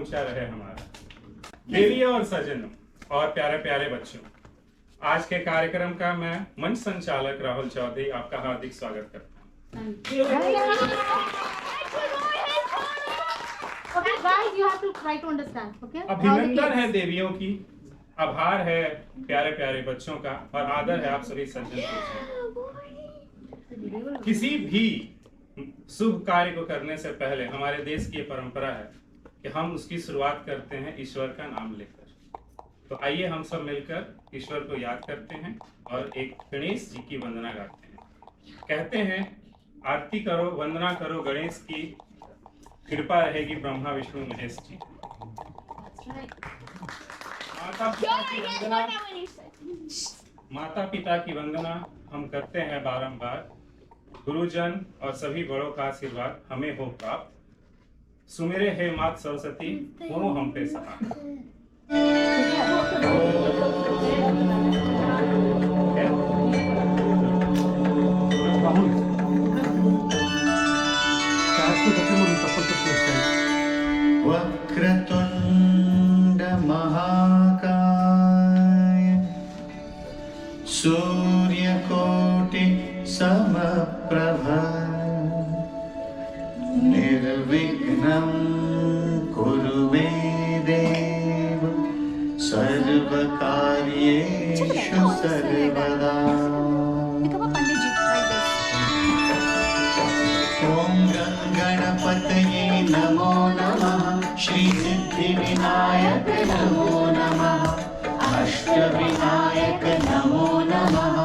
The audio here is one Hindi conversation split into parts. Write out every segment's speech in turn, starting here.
ऊंचा रहे हमारा। देवियों और सज्जनों और प्यारे प्यारे बच्चों, आज के कार्यक्रम का मैं मंच संचालक राहुल चौधरी आपका हार्दिक स्वागत करता हूँ। Okay, guys, you have to try to understand. Okay? अभिनंदन है देवियों की, आभार है प्यारे प्यारे बच्चों का, और आदर है आप सभी सज्जन को। किसी भी शुभ कार्य को करने से पहले हमारे देश की परंपरा है कि हम उसकी शुरुआत करते हैं ईश्वर का नाम लेकर। तो आइए हम सब मिलकर ईश्वर को याद करते हैं और एक गणेश जी की वंदना गाते हैं। कहते हैं, आरती करो वंदना करो गणेश की, कृपा रहेगी ब्रह्मा विष्णु महेश जी। माता पिता की वंदना हम करते हैं बारंबार। गुरुजन और सभी बड़ों का आशीर्वाद हमें हो प्राप्त। सुमेरे हे मात सरस्वती, हो हम पे सहाय। वक्रतुंड महाकाय सूर्यकोटि समप्रभ निर्विघ्नं कुरु मे देव सर्वकार्येषु सर्वदा। ॐ गणपतये नमो नमः, श्री सिद्धिविनायक नमो नमः, अष्टविनायक नमो नमः,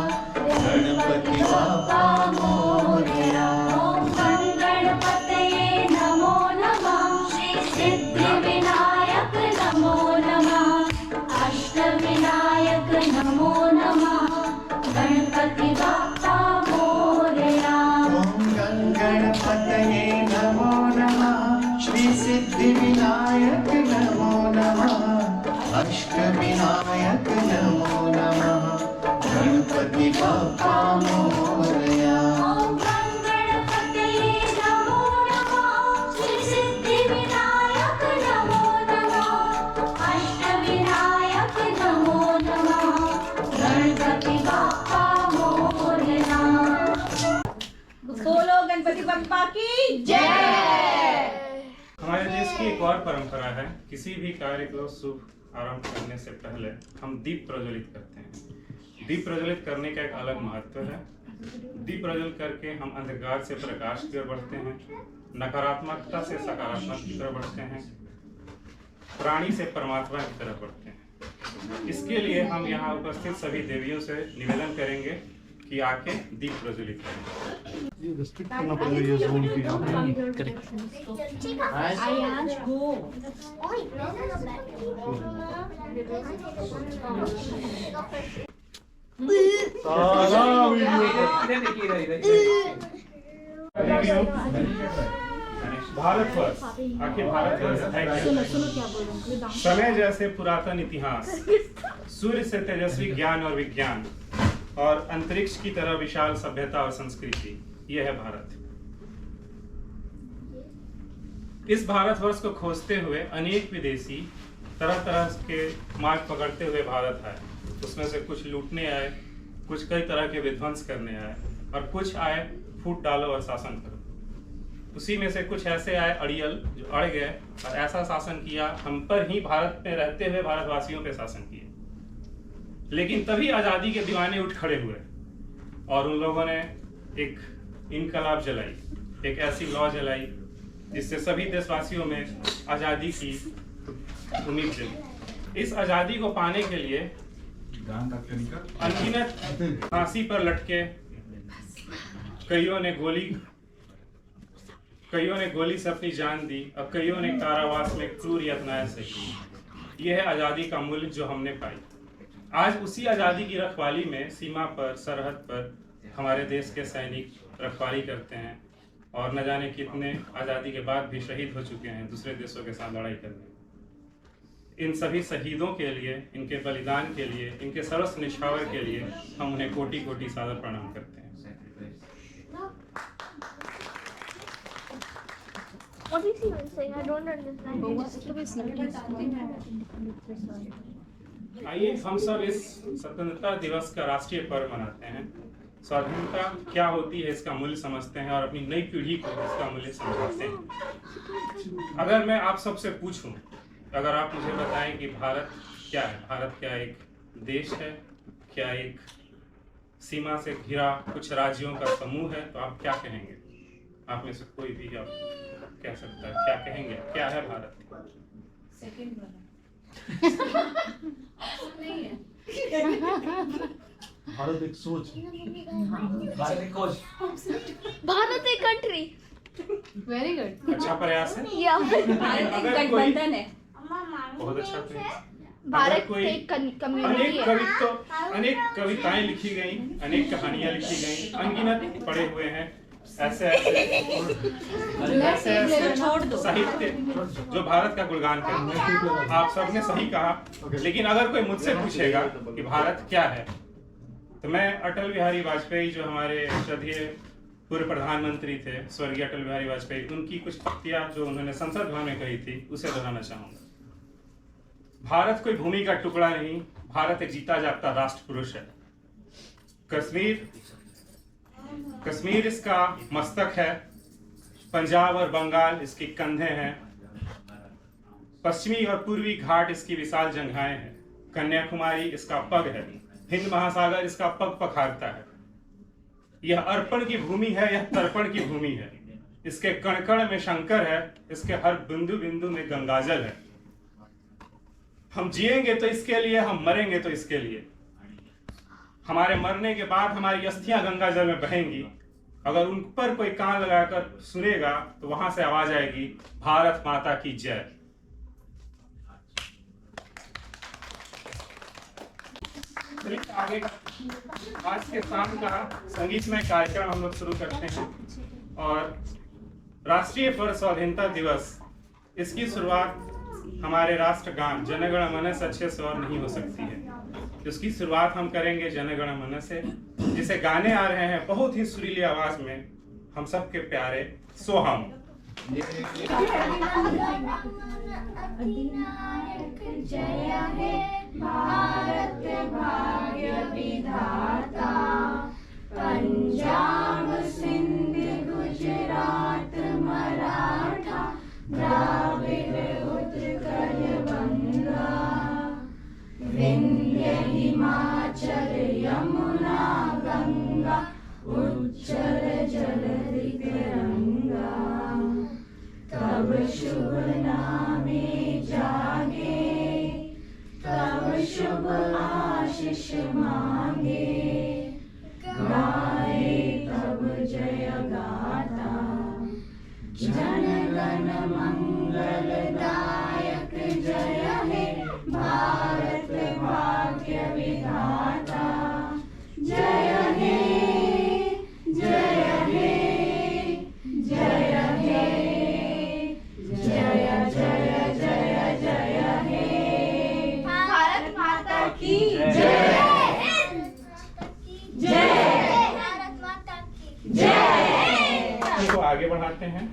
गणपति बाप्पा मोरया। ॐ गणपतये नमो नमः, श्री सिद्धिविनायक नमो नमः, अष्टविनायक नमो नमः, गणपति बाप्पा मोरया। ॐ गणपतये नमो नमः, श्री सिद्धिविनायक नमो नमः, अष्टविनायक नमो नमः, गणपति बाप्पा मोरया। ॐ गणपतये नमो नमः, श्री सिद्धिविनायक नमो नमः, अष्टविनायक नमो नमः, गणपति बाप्पा मोरया। बोलो गणपति बप्पा की जय। हमारे देश की एक और परंपरा है, किसी भी कार्य को शुभ आरंभ करने से पहले हम दीप प्रज्वलित करते हैं। दीप प्रज्वलित करने का एक अलग महत्व है। दीप प्रज्वलित करके हम अंधकार से प्रकाश की ओर बढ़ते हैं, नकारात्मकता से सकारात्मक की तरफ बढ़ते हैं, प्राणी से परमात्मा की तरफ बढ़ते हैं। इसके लिए हम यहाँ उपस्थित सभी देवियों से निवेदन करेंगे कि आके दीप प्रज्वलित करें। भारतवर्ष, आखिर भारतवर्ष है क्या? समय जैसे पुरातन इतिहास, सूर्य से तेजस्वी ज्ञान और विज्ञान, और अंतरिक्ष की तरह विशाल सभ्यता और संस्कृति, यह है भारत। इस भारतवर्ष को खोजते हुए अनेक विदेशी तरह तरह के मार्ग पकड़ते हुए भारत आए। उसमें से कुछ लूटने आए, कुछ कई तरह के विध्वंस करने आए, और कुछ आए फूट डालो और शासन करो। उसी में से कुछ ऐसे आए अड़ियल जो अड़ गए और ऐसा शासन किया, हम पर ही भारत में रहते हुए भारतवासियों पे शासन किए। लेकिन तभी आज़ादी के दीवाने उठ खड़े हुए और उन लोगों ने एक इनकलाब जलाई, एक ऐसी लॉ जलाई जिससे सभी देशवासियों में आज़ादी की उम्मीद जगी। इस आज़ादी को पाने के लिए अनगिनत फांसी पर लटके कईयों ने गोली से अपनी जान दी और कईयों ने कारावास में क्रूर यातनाएं सही। यह है आज़ादी का मूल्य जो हमने पाई। आज उसी आज़ादी की रखवाली में सीमा पर, सरहद पर हमारे देश के सैनिक रखवाली करते हैं, और न जाने कितने आज़ादी के बाद भी शहीद हो चुके हैं दूसरे देशों के साथ लड़ाई करने। इन सभी शहीदों के लिए, इनके बलिदान के लिए, इनके सर्वस्व निछावर के लिए हम उन्हें कोटि कोटि सादर प्रणाम करते हैं। What is he even saying? I don't understand. आइए हम सब इस स्वतंत्रता दिवस का राष्ट्रीय पर्व मनाते हैं। स्वाधीनता क्या होती है इसका मूल्य समझते हैं और अपनी नई पीढ़ी को इसका मूल्य समझाते हैं। अगर मैं आप सबसे पूछूं, अगर आप मुझे बताएं कि भारत क्या है, भारत क्या एक देश है, क्या एक सीमा से घिरा कुछ राज्यों का समूह है, तो आप क्या कहेंगे? आप में से कोई भी आप कह सकता है, क्या कहेंगे, क्या है भारत? सेकंड वाला नहीं है। भारत एक सोच, भारत एक कोश, भारत एक country. Very good. अच्छा प्रयास है। Yeah. अगर कोई गठबंधन है। बहुत अच्छा प्रयास। भारत कोई एक community है. अनेक कविताएं लिखी गई, अनेक कहानियां लिखी गई, अनगिनत पढ़े हुए हैं ऐसे साहित्य जो भारत का गुणगान करते हैं। आप सबने सही कहा, लेकिन अगर कोई मुझसे पूछेगा कि भारत क्या है, तो मैं अटल बिहारी वाजपेयी जो हमारे श्रद्धेय पूर्व प्रधानमंत्री थे, स्वर्गीय अटल बिहारी वाजपेयी, उनकी कुछ पंक्तियां जो उन्होंने संसद भवन में कही थी उसे दोहराना चाहूंगा। भारत कोई भूमि का टुकड़ा नहीं, भारत एक जीता जागता राष्ट्र पुरुष है। कश्मीर इसका मस्तक है, पंजाब और बंगाल इसके कंधे हैं, पश्चिमी और पूर्वी घाट इसकी विशाल जंघाएं हैं, कन्याकुमारी इसका पग है, हिंद महासागर इसका पग पखारता है। यह अर्पण की भूमि है, यह तर्पण की भूमि है। इसके कण कण में शंकर है, इसके हर बिंदु बिंदु में गंगाजल है। हम जिएंगे तो इसके लिए, हम मरेंगे तो इसके लिए। हमारे मरने के बाद हमारी अस्थियां गंगा जल में बहेंगी। अगर उन पर कोई कान लगाकर सुनेगा तो वहां से आवाज आएगी, भारत माता की जय। आगे आज के शाम का संगीतमय कार्यक्रम हम लोग शुरू करते हैं और राष्ट्रीय पर्व स्वाधीनता दिवस, इसकी शुरुआत हमारे राष्ट्रगान जन गण मन से अच्छे से और नहीं हो सकती है। इसकी शुरुआत हम करेंगे जन गण मन से, जिसे गाने आ रहे हैं बहुत ही सुरीली आवाज में हम सबके प्यारे सोहम। अधिनायक जय हे भारत भाग्य विधाता, पंजाब सिंध गुजरात मराठा द्राविड़ उत्कल बंगा, विंध्य हिमाचल यमुना गंगा, उज्जल जलधि तिरंगा। तब शुभ नामे जागे, तब शुभ आशीष मांगे, गाए तब जय गाथा। जन गण मंगल दायक जय हे भारत भाग्य विधाता, जय हे जय हे जय हे जय जय जय जय हे। भारत माता की जय, जय भारत माता की जय। इसको आगे बढ़ाते हैं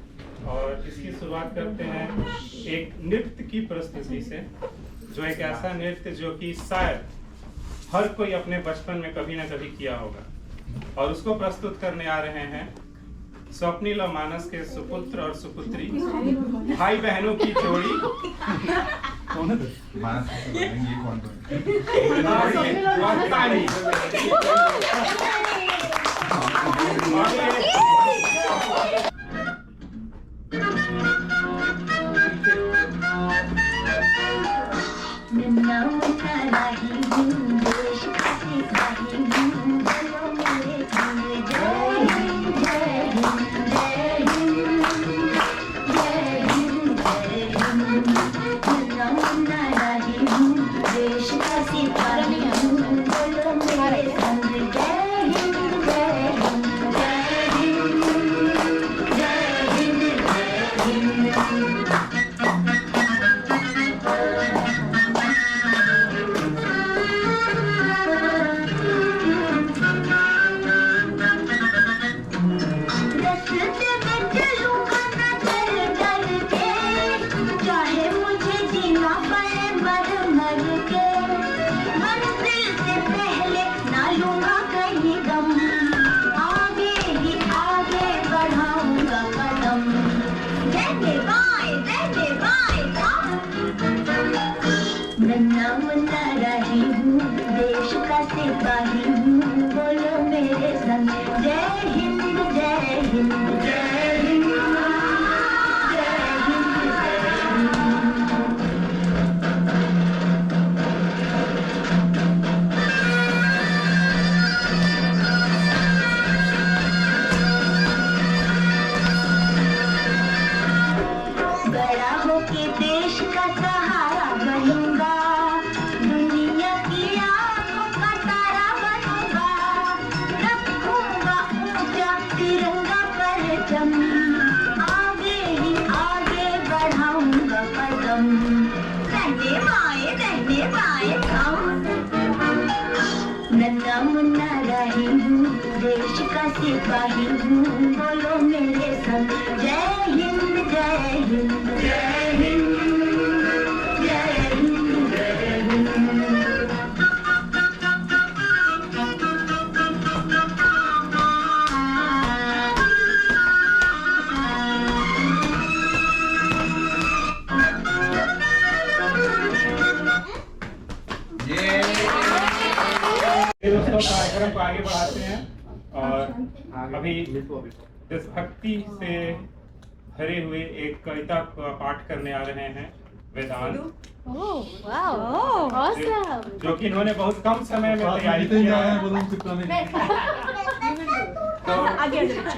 और इसकी शुरुआत करते हैं एक नृत्य की प्रस्तुति से, जो एक ऐसा नृत्य जो कि शायद हर कोई अपने बचपन में कभी ना कभी किया होगा, और उसको प्रस्तुत करने आ रहे हैं स्वप्निल और मानस के सुपुत्र और सुपुत्री, भाई बहनों की जोड़ी। कौन है? मानस ये कौन नन्ना मुन्ना रही हूँ, देश का सिपाही हूँ, बोलो मेरे संग जय हिंद जय हिंद जय हिंद जय हिंद जय हिंद। बड़ा होके देश का सहारा बनूंगा, दुनिया की आंखों का तारा बनूंगा, रखूंगा ऊंचा तिरंगा परचम, आगे ही आगे बढ़ाऊंगा कदम, दहने बाएं हम। नन्ना मुन्ना रही हूँ, देश का सिपाही हूँ, बोलो मेरे संग जय हिंद जय हिंद जय हिंद जय हिंद जय हिंद। ये दोस्तों कार्यक्रम को आगे बढ़ाते हैं और अभी देशभक्ति से भरे हुए एक कविता का पाठ करने आ रहे हैं वेदांत, Oh, wow. Awesome. जो कि इन्होंने बहुत कम समय में तैयारी जीते किया जाए है। बोलो चिपका में। तो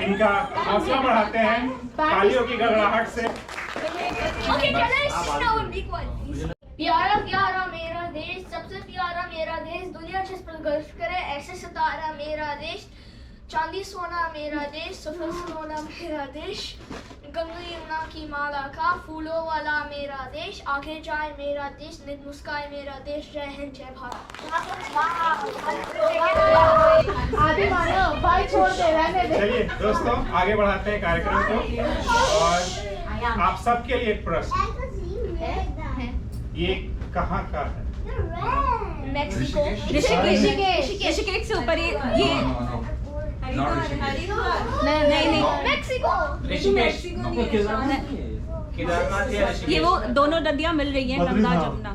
इनका हौसला बढ़ाते हैं तालियों की गड़गड़ाहट से। Okay, can I sit down? Be quiet, please. प्यारा प्यारा मेरा देश, सबसे प्यारा मेरा देश, दुनिया जिस पर गर्व करे ऐसे सितारा मेरा देश, चांदी सोना मेरा देश, सफल सोना मेरा देश, गंगा यमुना की माला का फूलों वाला मेरा देश, आगे जाए मेरा देश, नित मुस्काए मेरा देश, जय हिंद जय भारत। आदि मानव भाई छोड़ दे, रहने दे। चलिए दोस्तों आगे बढ़ाते हैं कार्यक्रम को और आप सबके लिए एक प्रश्न, ये कहाँ का है? मेक्सिको। ऋषिकेश से ऊपर ये नहीं मेक्सिको। ऋषिकेश केदारनाथ या ऋषिकेश। ये वो दोनों नदियाँ मिल रही हैं, गंगा जमुना।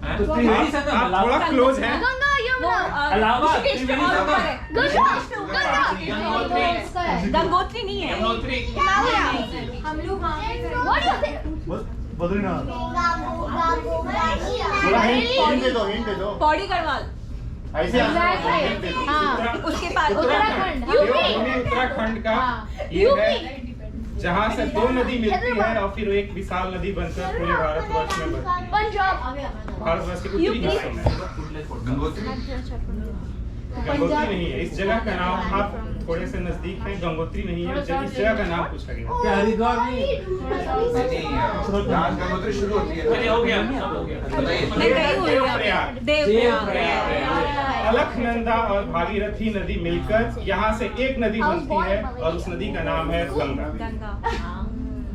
हैं? आप थोड़ा क्लोज हैं। गंगा यमुना। इलाहाबाद, ऋषिकेश त्रिवेणी और ऊपर संगम, है। गंगोत्री, गंगोत्री नहीं है। यमुनोत्री। हम लोग What do you think? Badrinath. Hint दे दो। पौड़ी गढ़वाल ऐसे हाँ, उसके पास उत्तराखंड। देवभूमि उत्तराखंड का ये है जहाँ से दो नदी मिलती है और फिर एक विशाल नदी बनकर पूरे भारतवर्ष में बहती है। पंजाब। भारतवर्ष के उत्तरी हिस्सों में गंगोत्री। गंगोत्री नहीं है, इस जगह का नाम, आप थोड़े से नजदीक हैं, गंगोत्री नहीं है, इस जगह का नाम पूछा गया। क्या हरिद्वार नहीं? जहाँ गंगोत्री शुरू होती है। चलिए हो गया, सब हो गया। बताइए। मैं गई हुई हूँ। देवप्रयाग। देवप्रयाग। अलकनंदा और भागीरथी नदी मिलकर यहाँ से एक नदी बनती है और उस नदी का नाम है Ganga. Ganga.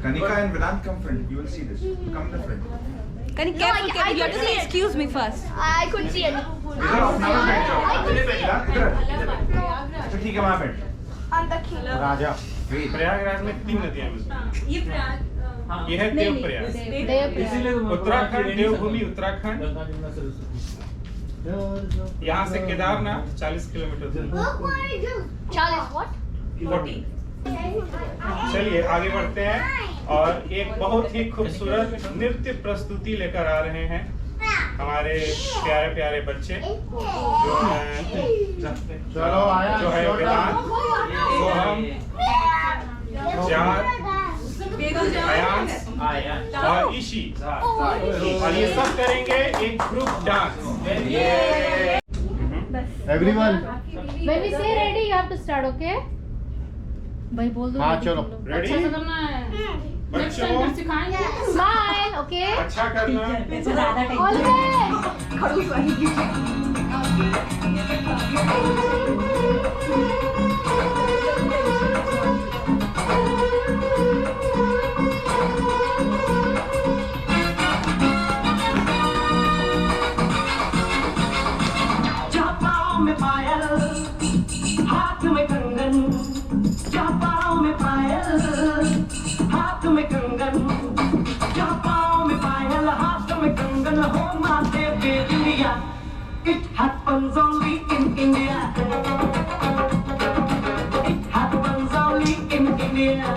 Kanika and Vedant come friend. You will see this. Come the friend. Can you careful, careful. You have to say excuse me first. I couldn't see any. इधर अपना बैठ जाओ। इधर। ठीक है वहाँ बैठ। राजा। प्रयागराज में 3 नदियाँ मिलती हैं। ये प्रयाग। ये है देवप्रयाग। इसीलिए तो उत्तराखंड, देवभूमि उत्तराखंड, गंगा जमुना सरस्वती। यहाँ से केदारनाथ 40 किलोमीटर दूर। 40 what? 40। चलिए आगे बढ़ते हैं और एक बहुत ही खूबसूरत नृत्य प्रस्तुति लेकर आ रहे हैं हमारे प्यारे प्यारे बच्चे जो है वेदांत, सोहम, जाद, अयांश और ईशी, और ये सब करेंगे एक group dance. Everyone. When we say ready, you have to start, okay? भाई बोल दो। हाँ, चलो। रेडी अच्छा करना है। Next time बच्चों, फिर सिखाएंगे। Smile, okay? अच्छा करना। All right. पाँव में पायल, हाथ में कंगन, पाँव में पायल, हाथ में कंगन, पाँव में पायल, कंगन हो माथे पे India, it happens only in India. It happens only in India.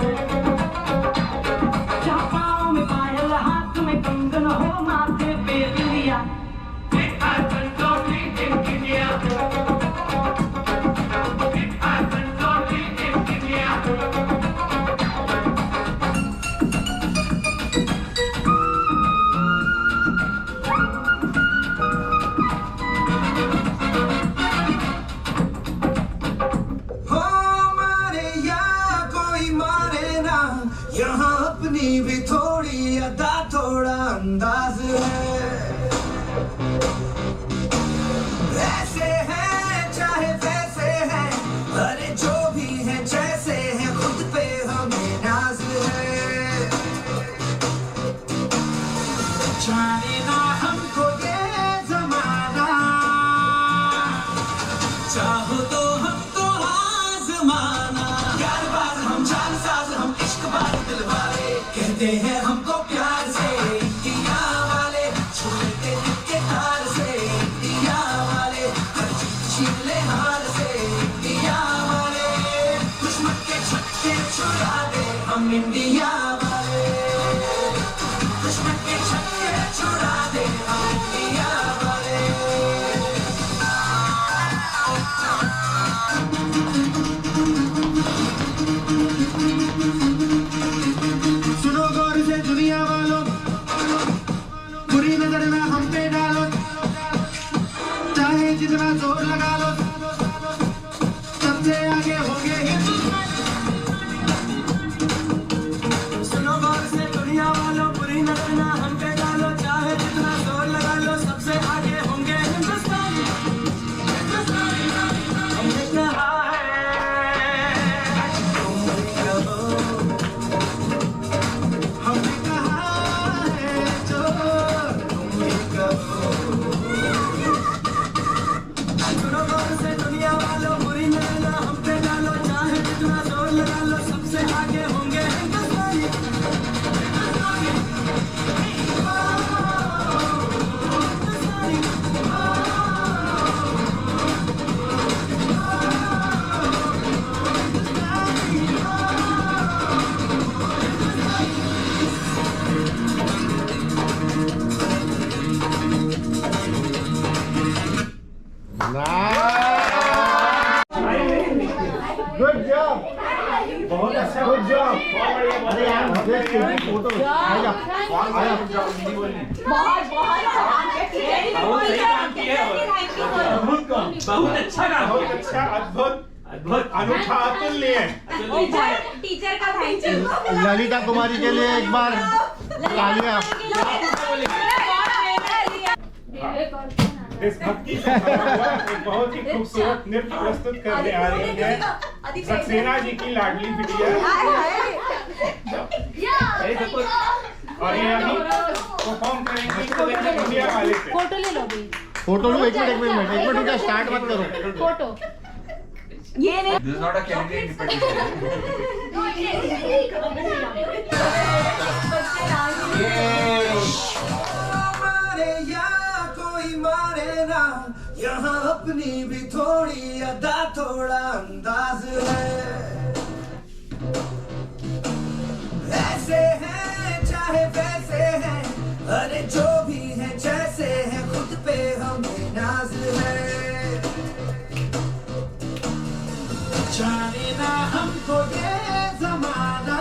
जहाँ पाँव में पायल, हाथ में कंगन हो माथे पे India, it happens only in India. It happens only in India. हो मारे या कोई मारे ना, यहाँ अपनी भी थोड़ी अदा थोड़ा अंदाज है। ऐसे हैं चाहे वैसे हैं, अरे जो भी हैं जैसे हैं, खुद पे हमें नाज है। जाने ना हमको ये जमाना, चाहो तो हमको आजमाना। यारबाज हम जानसाज हम इश्कबाज दिलवाले, कहते हैं हमको प्यार से इंडिया वाले, छूटे दिल के तार से इंडिया वाले, हर चीज छीन ले हार से इंडिया वाले, दुश्मन के छक्के छुड़ा दे हम इंडिया वाले, दुश्मन के छक्के छुड़ा दे हम इंडिया वाले। सुनो गौर से दुनिया वालों, बुरी नजर ना हम पे डालो, चाहे जितना जोर लगा लो, सबसे आगे होंगे हिंदुस्तान। सुनो गौर से दुनिया वालों, बुरी नजर ना हम पे डालो, चाहे जितना जोर लगा लो, सबसे आगे होंगे हिंदुस्तान। हमने कहा है हमने कहा है जो तुम भी कहो। सुनो गौर से दुनिया वालों, बुरी नजर ना हम पे डालो, चाहे जितना जोर लगा लो, सबसे आगे होंगे हिंदुस्तानी। गुड जॉब, बहुत अच्छा, गुड जॉब। अरे यार फोटो आएगा बहुत अच्छा काम, बहुत अच्छा, अद्भुत, अद्भुत, अनूठा, अतुल्य। टीचर का थैंक यू। ललिता कुमारी के लिए एक बार तालियां। देशभक्ति से भरा हुआ एक बहुत ही खूबसूरत नृत्य प्रस्तुत करने आ रही है सक्सेना जी की लाडली बिटिया, और ये अभी परफॉर्म करेंगी इंडिया वाले पे। फोटो ले लो अभी। फोटो लो, एक मिनट रुको, स्टार्ट मत करो। फोटो ये नहीं, this is not a candidate मारे या कोई मारे ना, यहाँ अपनी भी थोड़ी अदा थोड़ा अंदाज है। ऐसे हैं चाहे वैसे हैं, अरे जो भी हैं जैसे हैं, खुद पे हमें नाज है। जाने ना हमको ये जमाना,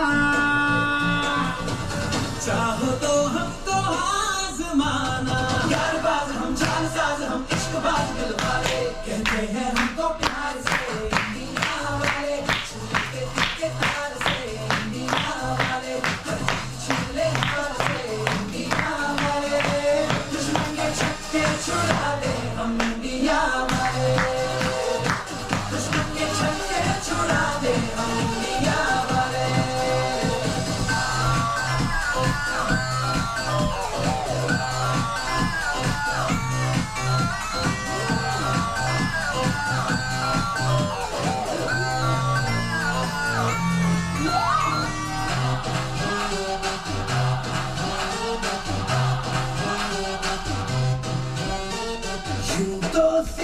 चाहो तो हमको आजमाना। यारबाज हम जानसाज हम इश्कबाज दिलवाले, कहते हैं हमको प्यार से इंडिया वाले, छूटे दिल के तार से इंडिया वाले, हर चीज छीन ले हार से इंडिया वाले,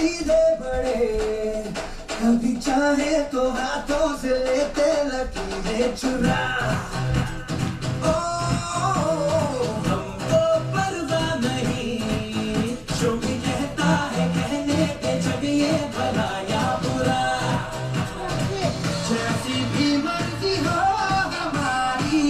सीधे बड़े, कभी चाहे तो हाथों से लेते लकीरें चुरा। ओ, हमको परवाह नहीं जो भी कहता है कहने के, जब ये भला या बुरा। जैसी भी मर्जी हो हमारी,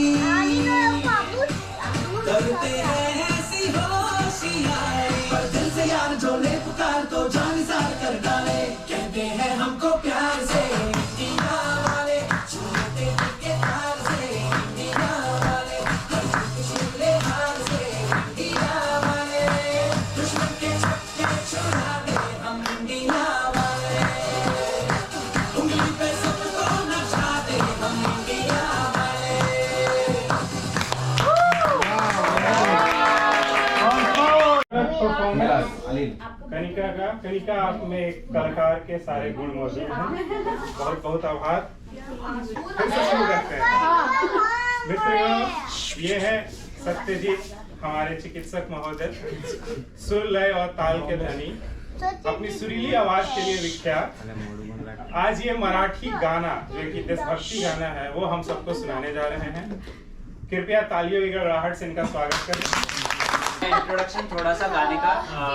करते हैं ऐसी होशियारी। पर दिल से यार जो ले पुकार तो जान निसार कर डाले, कहते हैं हमको प्यार से इंडिया वाले, छूते दिल के तार से इंडिया वाले, हर किसी हार से इंडिया वाले, दुश्मन के छक्के छुड़ा दे हम इंडिया वाले, उंगली पे सबको नचा दे हम इंडिया वाले। कनिका आप में एक कलाकार के सारे गुण मौजूद हैं। बहुत बहुत आभार। फिर से शुरू करते हैं। मित्रों, ये है सत्यजीत, हमारे चिकित्सक महोदय, सुर लय और ताल के धनी, अपनी सुरीली आवाज के लिए विख्यात। आज ये मराठी गाना जो कि देशभक्ति गाना है वो हम सबको सुनाने जा रहे हैं। कृपया तालियों की गड़गड़ाहट से इनका स्वागत करें। इंट्रोडक्शन थोड़ा सा गाने का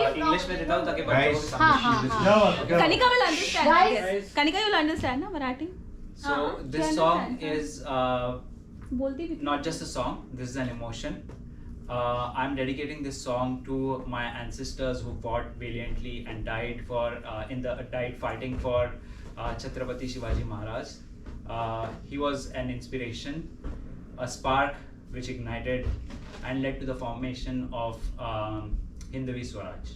इंग्लिश में देता हूँ ताकि बच्चों को समझ। Kanika will understand. Guys. Kanika will understand ना Marathi. So this song is बोलती भी not just a song. This is an emotion. I'm dedicating this song to my ancestors who fought valiantly and died died fighting for Chhatrapati Shivaji Maharaj. He was an inspiration, a spark which ignited and led to the formation of Hindvi Swaraj.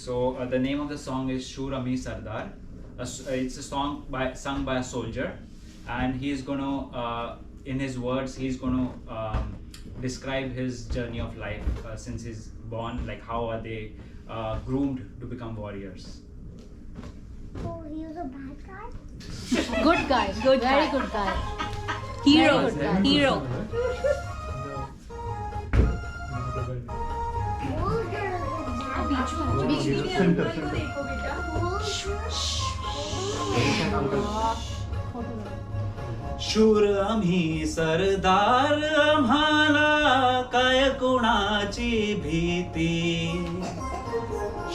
So the name of the song is Shur Ami Sardar. It's a song sung by a soldier, and he is going to, in his words, he's going to describe his journey of life since he's born, like how are they groomed to become warriors. Oh, he was a bad guy? Good guy. Good Very guy. good guy. Hero. Very good guy. Hero. शूर आम्ही सरदार, आम्हाला काय कुणाची भीती.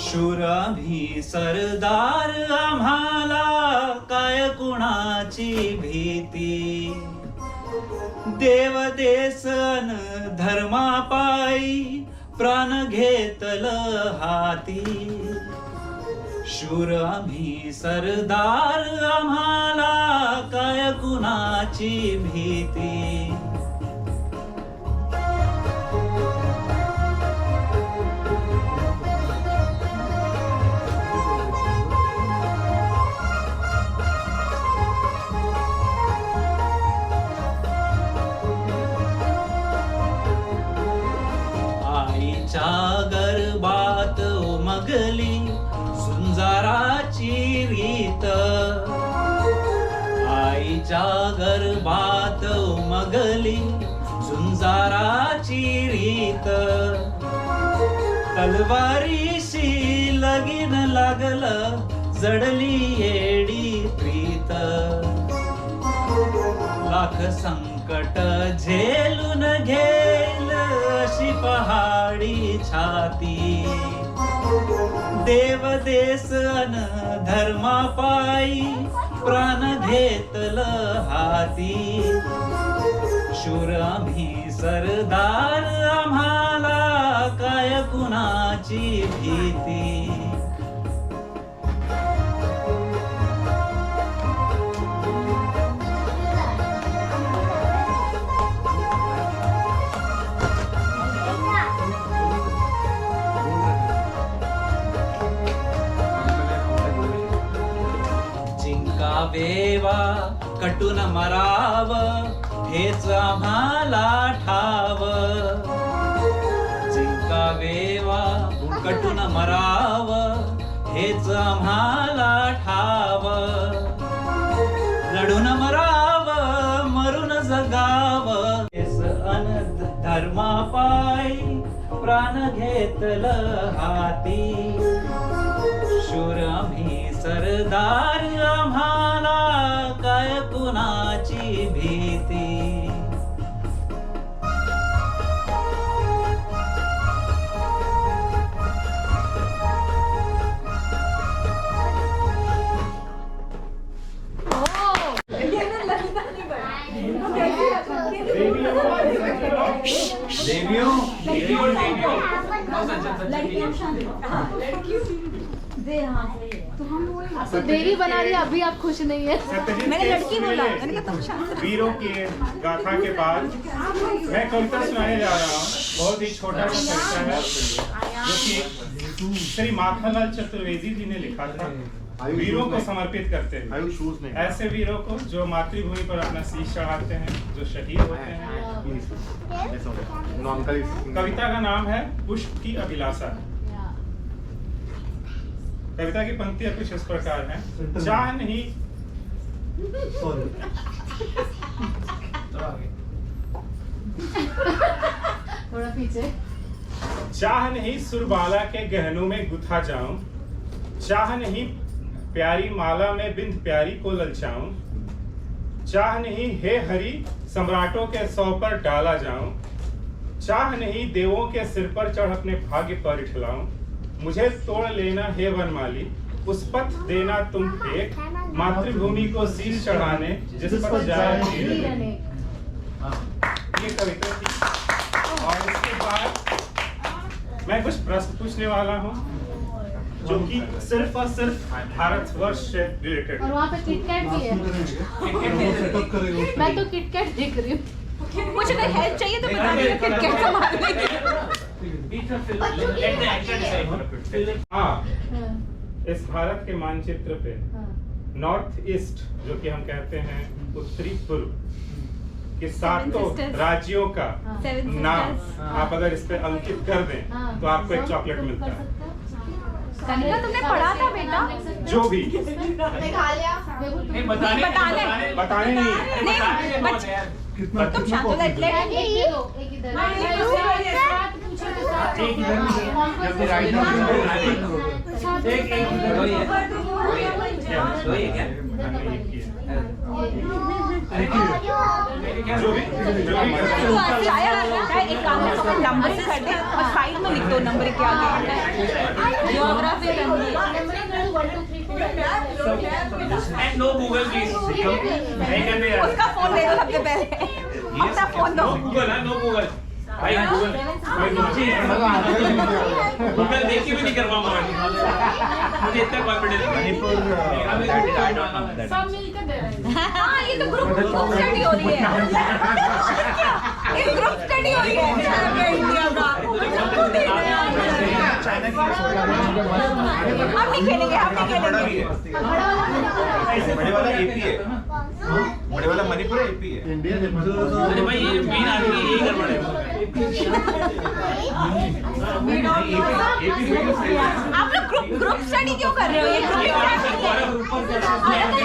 शूर आम्ही सरदार, आम्हाला काय कुणाची भीती. देव देश अन धर्मापायी प्राण घेतल हाती. शूर आम्ही सरदार, आम्हाला काय कुणाची भीती. आईच्या गर्भात उमगली झुंजाराची रीत. आईच्या गर्भात उमगली झुंजाराची रीत. तलवारीशी लगीन लागलं, जडली येडी प्रीत. लाख संकट झेलून घेल अशी पहाडी छाती. देव देश अन धर्मापायी प्राण घेतल हाती. शूर आम्ही सरदार, आम्हाला काय कुणाची भीती. वेवा कटून मराव, हेच आम्हाला ठाव. जिंका वेवा कटून मराव, हेच आम्हाला ठाव. लढून मराव, मरून जगाव, हेच अन धर्मापायी प्राण घेतल हाती. शूर आम्ही सरदार आम्हाला काय कुणाची भीती. तो देवी बना रही, अभी आप खुश नहीं है. मैंने लड़की बोला, मैंने कहा तुम शांत. वीरों की गाथा के बाद मैं कविता सुनाने जा रहा हूँ. बहुत ही छोटा सा कविता है जो कि श्री माखनलाल चतुर्वेदी जी ने लिखा था, वीरों को समर्पित करते हैं. ऐसे वीरों को जो मातृभूमि पर अपना शीश चढ़ाते हैं, जो शहीद होते हैं. कविता का नाम है पुष्प की अभिलाषा. कविता की पंक्तियां कुछ इस प्रकार हैं. चाह नहीं थोड़ा पीछे. चाह नहीं सुरबाला के गहनों में गुथा जाऊं, चाह नहीं प्यारी माला में बिंद प्यारी को ललचाऊं, चाह नहीं हे हरि सम्राटों के सौ पर डाला जाऊं, चाह नहीं देवों के सिर पर चढ़ अपने भाग्य पर इठलाऊं. मुझे तोड़ लेना हे वनमाली, उस पथ देना तुम एक, मातृभूमि को शीश चढ़ाने जिस पर जाए वीर अनेक. ये कविता थी. और इसके बाद मैं कुछ प्रश्न पूछने वाला हूँ जो कि सिर्फ और सिर्फ भारतवर्ष से रिलेटेड. और वहाँ पे किटकैट भी है. मैं तो किटकैट देख रही हूँ. मुझे अगर हेल्प चाहिए तो बता दीजिए, किटकैट संभाल लेंगे. हाँ, इस भारत के मानचित्र पे नॉर्थ ईस्ट, जो कि हम कहते हैं उत्तरी पूर्व के सातों राज्यों का नाम आप अगर इस पे अंकित कर दें तो आपको एक चॉकलेट मिलता है. कनिका तुमने पढ़ा था बेटा? जो भी बताने नहीं तुम शांत हो जाओ. एक एक काम में नंबरिंग कर दे और साइड में लिख दो नंबर के आगे. Geography no Google please. उसका फोन ले लो सबसे पहले. अपना फोन दो. गूगल है, नो गूगल भाई. गूगल गूगल देख के भी नहीं कर पाऊंगा मुझे इतना कॉन्फिडेंस है. सब मिलकर दे रहे हैं. हाँ, ये तो ग्रुप स्टडी हो रही है. ये ग्रुप स्टडी हो रही है इंडिया का. हम नहीं खेलेंगे, हम नहीं खेलेंगे. बड़े वाला एपी है, बड़े वाला मणिपुर एपी है. अरे भाई ये मेन आदमी यही गड़बड़ है. आप लोग ग्रुप स्टडी क्यों कर रहे हो? ये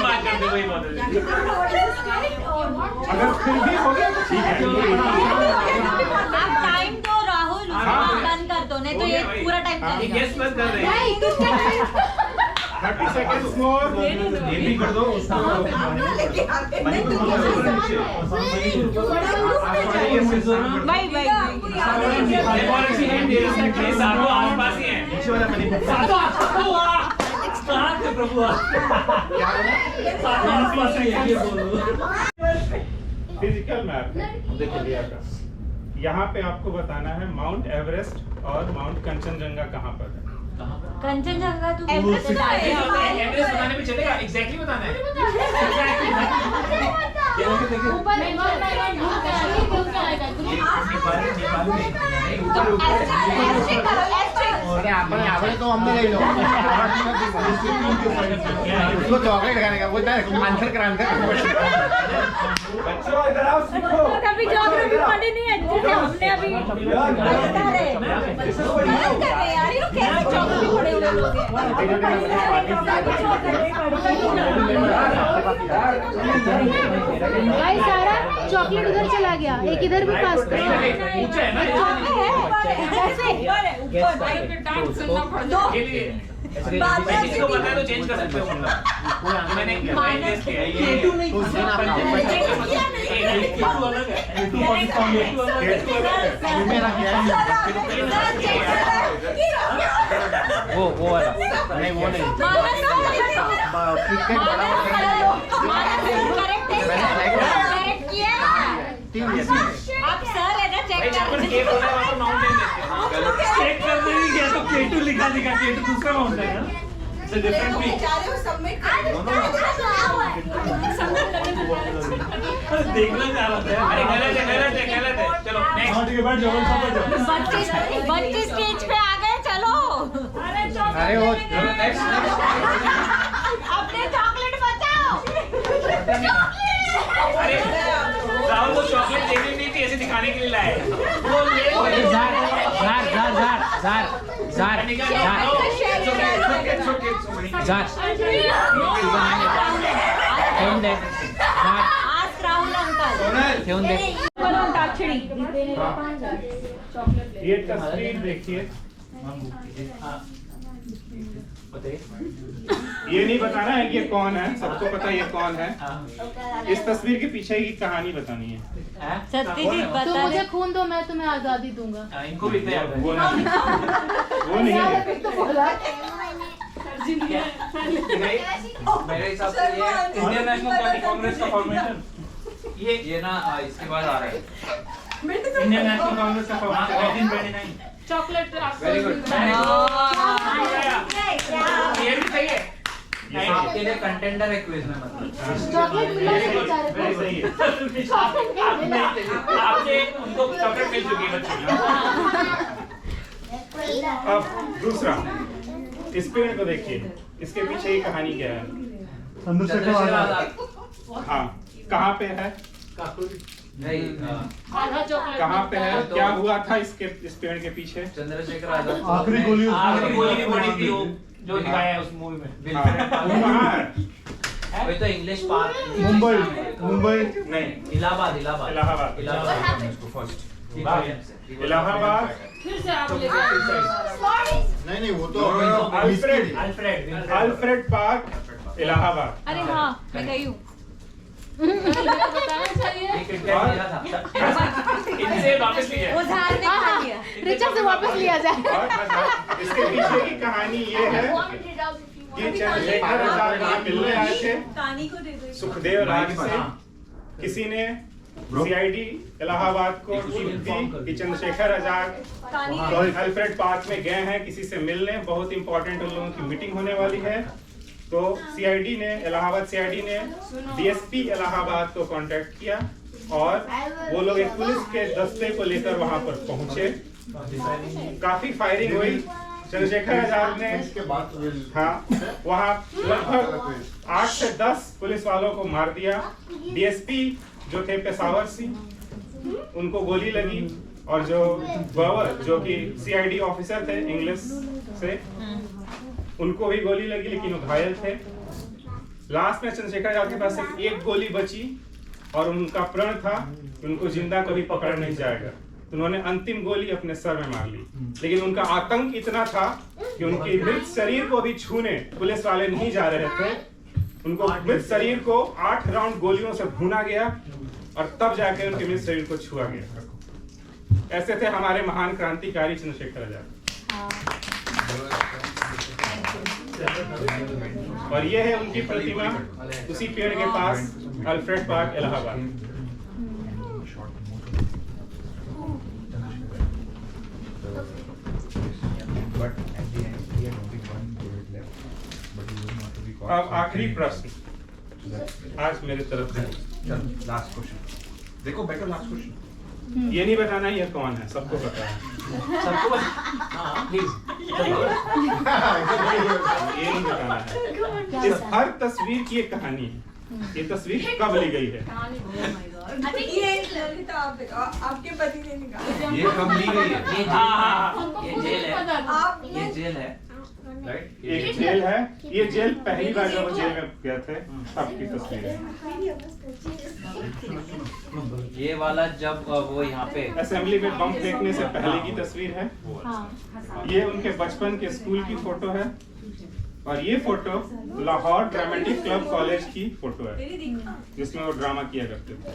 बात करते वही बात है. अगर फिर भी हो गया तो ठीक है. आप टाइम तो राहुल डन कर दो, नहीं तो ये पूरा टाइम करेगा. गेस मत कर रहे हैं. 30 seconds more. ये भी कर दो. भाई सारों आसपास ही हैं. फिजिकल मैप इंडिया का. यहाँ पे आपको बताना है माउंट एवरेस्ट और माउंट कंचनजंगा कहाँ पर है. कंचनजंगा तो एवरेस्ट बताने में चलेगा. एग्जैक्टली बताना है. ऊपर आपण तो हमने ले लो. उसको चॉकलेट खाने का बोलता है, आंसर कराने का. बच्चों इधर आओ, सीखो. अभी ज्योग्राफी पढ़ी नहीं अच्छे से हमने. अभी बता रहे यार, ये कैसे ज्योग्राफी पढ़े हुए लोग हैं. भाई सारा चॉकलेट उधर चला गया. एक इधर भी पास कर. ऊपर है, ऊपर. किसी को पता है तो चेंज कर सकते हो मैंने माइनस किया है केटू नहीं वो वाला नहीं वो नहीं आप सर है ना चेक चेक करने नहीं गया तो केटू लिखा केटू दूसरा माउंटेन है ना डिफरेंट भी देखना चाह रहा था। अरे गलत है चलो नेक्स्ट बैठ जाओ बच्चे स्टेज पे आ गए चलो अरे वो नेक्स्ट अपने चॉकलेट बचाओ अरे राहुल को चॉकलेट देनी नहीं थी ऐसे दिखाने के लिए लाए आज राहुल अंकल ये तस्वीर देखिए ये नहीं बताना है कि ये कौन है सबको पता ये कौन है इस तस्वीर के पीछे की कहानी बतानी है सत्यजीत तो मुझे खून दो मैं तुम्हें आजादी दूंगा इनको भी वो नहीं है मेरे हिसाब से ये इंडियन नेशनल पार्टी कांग्रेस का फॉर्मेशन ये ना इसके बाद आ रहा है इंडियन नेशनल कांग्रेस का फॉर्मेशन 1929 चॉकलेट वेरी गुड ये भी सही है ये आपके लिए कंटेंडर है क्विज में मतलब चॉकलेट मिला है बेचारे वेरी को। सही है आपने उनको चॉकलेट मिल चुकी है बच्चों अब दूसरा इस पेड़ को देखिए इसके पीछे की कहानी क्या है चंद्रशेखर आजाद हाँ कहाँ पे है नहीं आधा चॉकलेट कहाँ पे है क्या हुआ था इस पेड़ के पीछे चंद्रशेखर आजाद आखिरी गोली आखिरी गोली भी पड़ी थी वो जो दिखाया है उस मूवी में हाँ, वो कहाँ है वही तो इंग्लिश पार्क मुंबई नहीं इलाहाबाद इलाहाबाद इलाहाबाद फिर से आप ले गए नहीं वो तो अल्फ्रेड पार्क इलाहाबाद अरे हाँ मैं गई हूँ बताना चाहिए इनसे वापस लिया वो झाड़ ने खा लिया रिचा से वापस लिया जाए और इसके पीछे की कहानी ये है कि चंद्रशेखर आजाद यहाँ मिलने आए थे कहानी को दे दो सुखदेव राज से किसी ने सीआईडी इलाहाबाद को टिप दी कि चंद्रशेखर आजाद अल्फ्रेड पार्क में गए हैं किसी से मिलने बहुत इंपॉर्टेंट उन लोगों की मीटिंग होने वाली है तो सीआईडी ने इलाहाबाद सीआईडी ने डीएसपी इलाहाबाद को कांटेक्ट किया और वो लोग एक पुलिस के दस्ते को लेकर वहां पर पहुंचे काफी फायरिंग हुई चंद्रशेखर आजाद ने हाँ वहाँ लगभग 8 से 10 पुलिस वालों को मार दिया डीएसपी जो थे पेशावर सिंह उनको गोली लगी और जो बवर जो कि सीआईडी ऑफिसर थे इंग्लिश से उनको भी गोली लगी लेकिन वो घायल थे लास्ट में चंद्रशेखर आजाद के पास सिर्फ एक गोली बची और उनका प्रण था कि उनको जिंदा कभी पकड़ा नहीं जाएगा तो उन्होंने अंतिम गोली अपने सर में मार ली लेकिन उनका आतंक इतना था कि उनके मृत शरीर को भी छूने पुलिस वाले नहीं जा रहे थे उनको मृत शरीर को 8 राउंड गोलियों से भूना गया और तब जाकर उनके मृत शरीर को छुआ गया ऐसे थे हमारे महान क्रांतिकारी चंद्रशेखर आजाद और ये है उनकी प्रतिमा उसी पेड़ के पास अल्फ्रेड पार्क इलाहाबाद अब आखिरी प्रश्न आज मेरे तरफ से लास्ट क्वेश्चन देखो बेटर लास्ट क्वेश्चन ये नहीं बताना ये कौन है सबको पता है सबको प्लीज ये नहीं बताना है इस हर तस्वीर की एक कहानी है ये तस्वीर कब ली गई है आपके पति ने निकाला ये कब ली गई है ये जेल है राइट एक जेल है ये जेल पहली बार जब वो जेल में गए थे तब की तस्वीर है ये वाला जब वो यहाँ पे असेंबली में बम फेंकने से पहले की तस्वीर है ये उनके बचपन के स्कूल की फोटो है और ये photo Lahore dramatic club college की फोटो है जिसमें वो ड्रामा किया करते थे।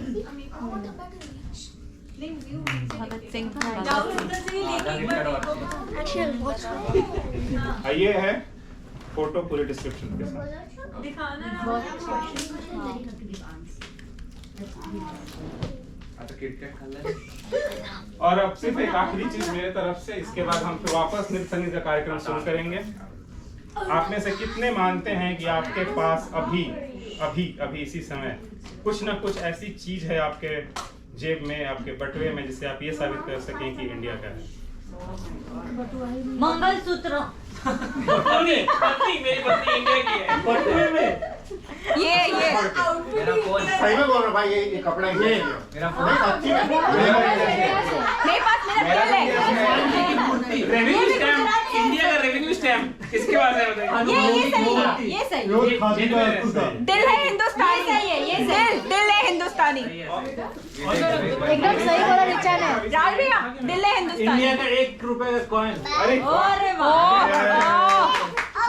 ये है फोटो पूरे डिस्क्रिप्शन के साथ। और अब सिर्फ एक आखिरी चीज मेरे तरफ से, इसके बाद हम फिर वापस नृत्य संगीत का कार्यक्रम शुरू करेंगे। आप में से कितने मानते हैं कि आपके पास अभी इसी समय कुछ ना कुछ ऐसी चीज है आपके जेब में, आपके बटुए में, जिससे आप ये साबित कर सकें कि इंडिया का है? मंगलसूत्र। मेरी पत्नी इंडिया की है। बटुए में ये मेरा फोन सही में बोल रहा भाई, ये कपड़ा ये मेरा फोन सच्ची में मेरे पास मेरा बिल है। रेवेन्यू स्टैम्प, इंडिया का रेवेन्यू स्टैम्प किसके पास है बताइए? ये सही। रोज खाती का दिल है हिंदुस्तानी है ये दिल है हिंदुस्तानी। एकदम सही बोला रिचा ने। जान भैया दिल है हिंदुस्तानी। इंडिया का 1 रुपए का कॉइन। अरे वाह,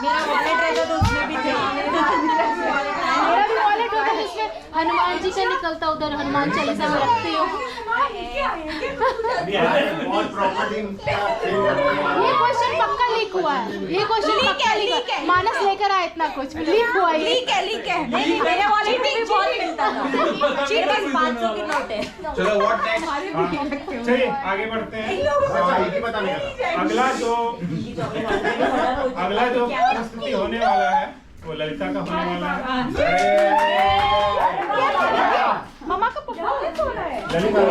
मेरा वॉलेट रहता तो उसमें भी थे। मेरा भी वॉलेट होता है, इसमें हनुमान जी का निकलता, उधर हनुमान चालीसा में रखती हूँ। और प्रॉपर्टी ये क्वेश्चन पक्का लीक हुआ है। ये क्वेश्चन पक्का लीक है। मानस लेकर आया इतना कुछ लीक हुआ है। लीक है। नहीं मेरे वॉलेट में भी बहुत मिलता था। चीटिंग 500 की नोट है। चलो व्हाट नेक्स्ट? चलिए आगे बढ़ते हैं। अगला जो प्रस्तुति होने वाला है वो ललिता का होने वाला है। मामा का पप्पा हो रहा है। ललिता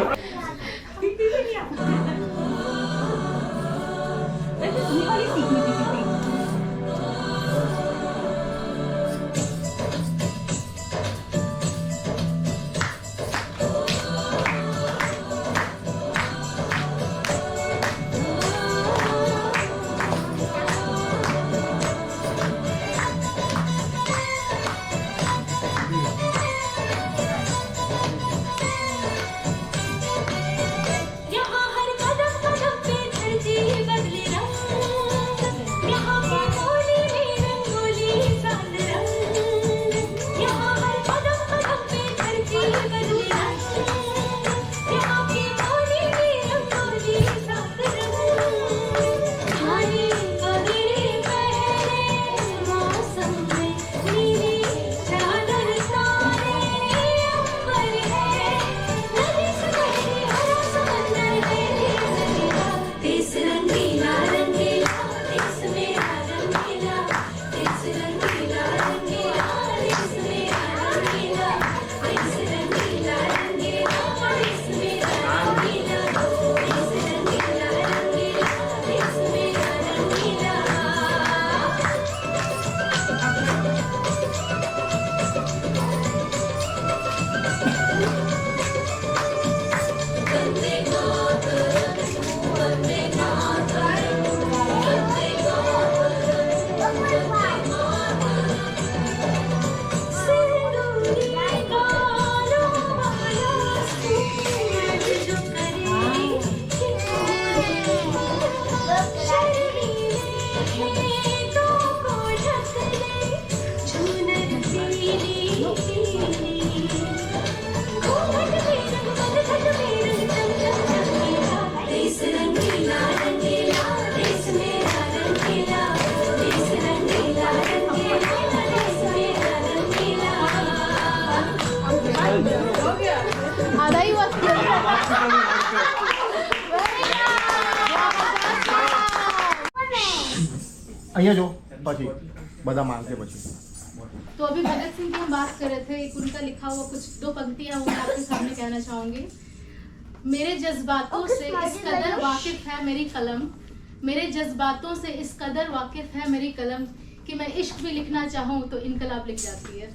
यहाँ हर कदम कदम पे धरती बदले रंग, यहाँ पे होली में रंगोली सात रंग, यहाँ हर कदम कदम पे धरती बदले रंग, यहाँ पे होली में रंगोली सात रंग, खाने पगड़ी पहने मौसम में नीली चादर तारे अंबर है, नदी से बहरी हरा समंदर है देश रंगीला रंगीला देश मेरा रंगीला, देश रंगीला रंगीला देश मेरा रंगीला, देश रंगीला रंगीला देश मेरा रंगीला, देश रंगीला रंगीला देश मेरा रंगीला। वंदे मातरम वंदे मातरम वंदे मातरम वंदे मातरम। सिंदूरी कालो माया सूरज जो करे शर्मीले खेतों को ढक ले झूलर पीली पीली, घूंघट में रंग बंधट में रंग चम चम चमकीला, देश रंगीला रंगीला देश मेरा रंगीला, देश रंगीला रंगीला देश मेरा रंगीला। आधा ही वक्त किया। અહીંયા જો પછી બધા માંગે પછી तो अभी भगत सिंह की हम बात कर रहे थे, एक उनका लिखा हुआ कुछ 2 पंक्तियां वो मैं आपके सामने कहना चाहूंगी। मेरे जज्बातों से इस कदर वाकिफ है मेरी कलम, मेरे जज्बातों से इस कदर वाकिफ है मेरी कलम कि मैं इश्क भी लिखना चाहूँ तो इनकलाब लिख जाती है।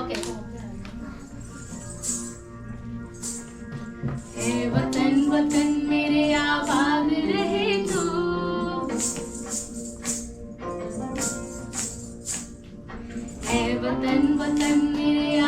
ओके। ए वतन वतन मेरे आबाद रहे तू, ए वतन वतन मेरे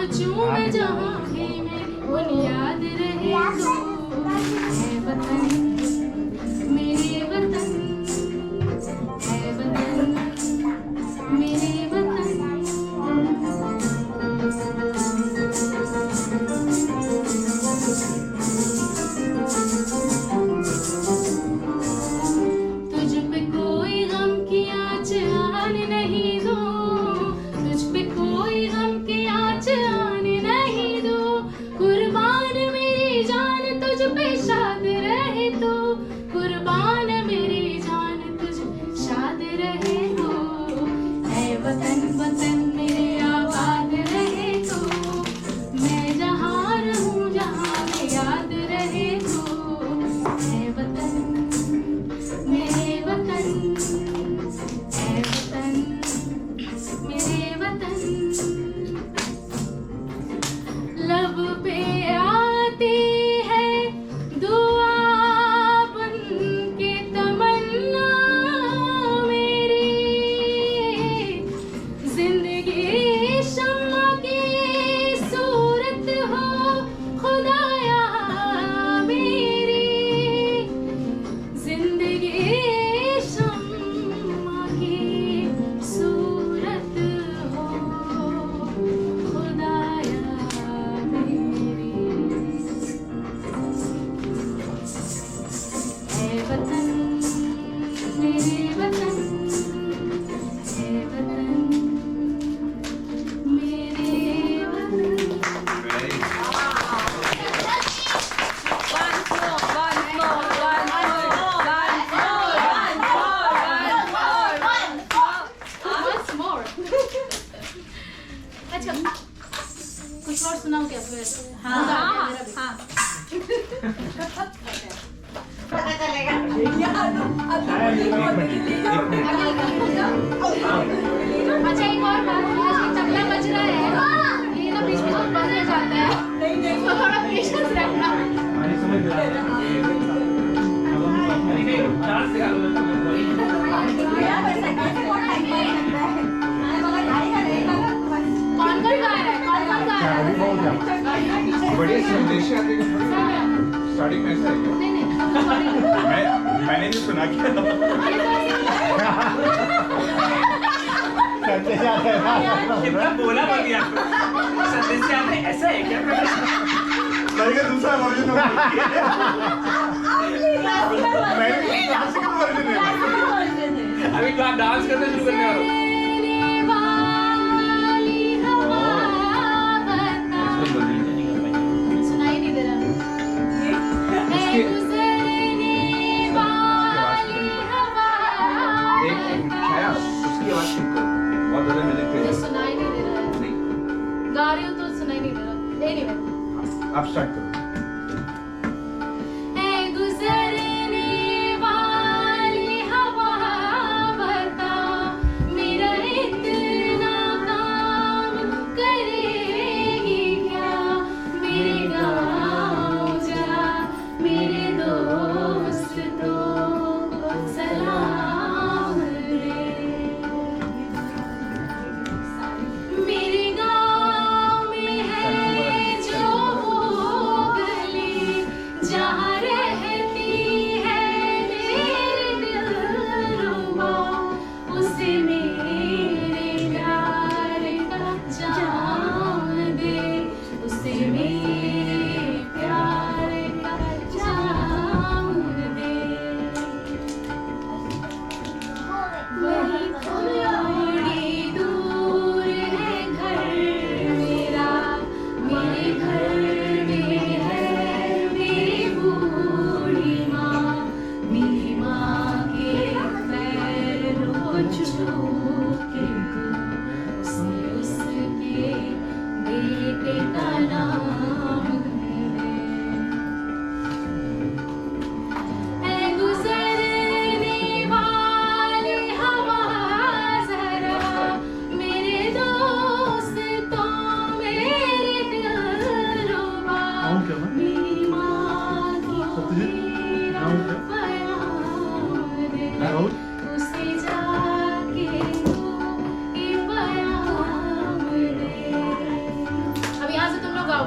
पहुंचूं मैं जहां भी मैं उन याद रहे तो है वतन मेरे वतन है वतन मेरे वतन। तुझ पे कोई गम की आँच आने नहीं दो, तुझ पे कोई गम की आँच आने नहीं दो, कुर्बान मेरी जान तुझ पे शाद रहे तो, कुर्बान मेरी जान तुझ शाद रहे तो, है वतन वतन मेरे आबाद रहे तो, मैं जहाँ रहूँ जहाँ में याद रहे तो, है वतन मेरे वतन है वतन मेरे वतन। लब पे आती है दुआ बन के तमन्ना मेरी, जिंदगी शम्मा की सूरत हो खुदाया मेरी, जिंदगी शम्मा की सूरत हो खुदाया मेरी। है वतन मेरे वतन है वतन मेरे वतन। Once more. अच्छा कुछ और सुनाओ क्या फिर? हाँ मेरा हाँ भी। हाँ। अच्छा एक और बात, ये तबला बज रहा है, ये ना बीच में बंद हो जाता है, तो थोड़ा पेशेंस रखना। कौन कौन गा रहा है? कौन कौन गा रहा है? बढ़िया संदेश आते हैं स्टार्टिंग में ऐसा है क्या? नहीं नहीं मैंने भी सुना क्या कितना बोला पड़ गया संदेश से आपने ऐसा है क्या? सही का दूसरा वर्जन हो क्लासिकल वर्जन है। अभी तो आप डांस करना शुरू करने वाले हो। सुनाई नहीं दे रहा। उसकी आवाज सुन करो, बहुत ज्यादा म्यूजिक मुझे पे सुनाई नहीं दे रहा है। नहीं, गा रही हूँ तो सुनाई नहीं दे रहा। Anyway, आप स्टार्ट करो। ऐ गुजरने वाली हवा बता, मेरा इतना काम करेगी क्या, मेरे गाँव जा मेरे दोस्तों को सलाम रे, मेरे गाँव में है जो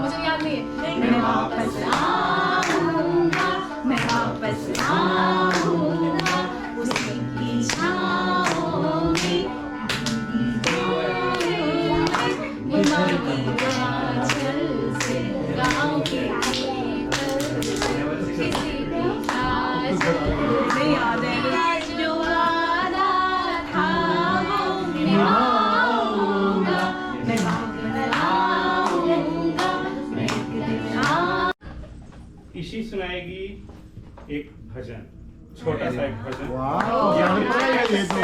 मुझे याद नहीं है। मैं वापस आऊंगा, मैं वापस आऊंगा, उसी की छाँव में हिमाचल से गाँव के भीतर किसी की आज याद है जो वादा था वो निभाऊंगा, मैं वापस आऊंगा, मैं एक दिन ईशी सुनाएगी एक भजन, छोटा सा एक भजन। वाह, सरप्राइज है ये तो।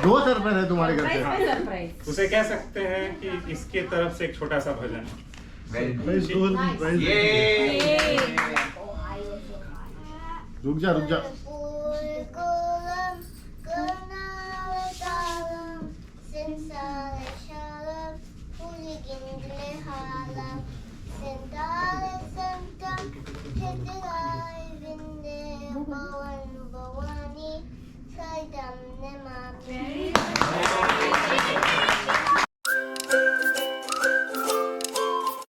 2 सरप्राइज है तुम्हारे घर से। सरप्राइज। उसे कह सकते हैं कि इसके तरफ से एक छोटा सा भजन। Surprise 2 surprise. रुक जा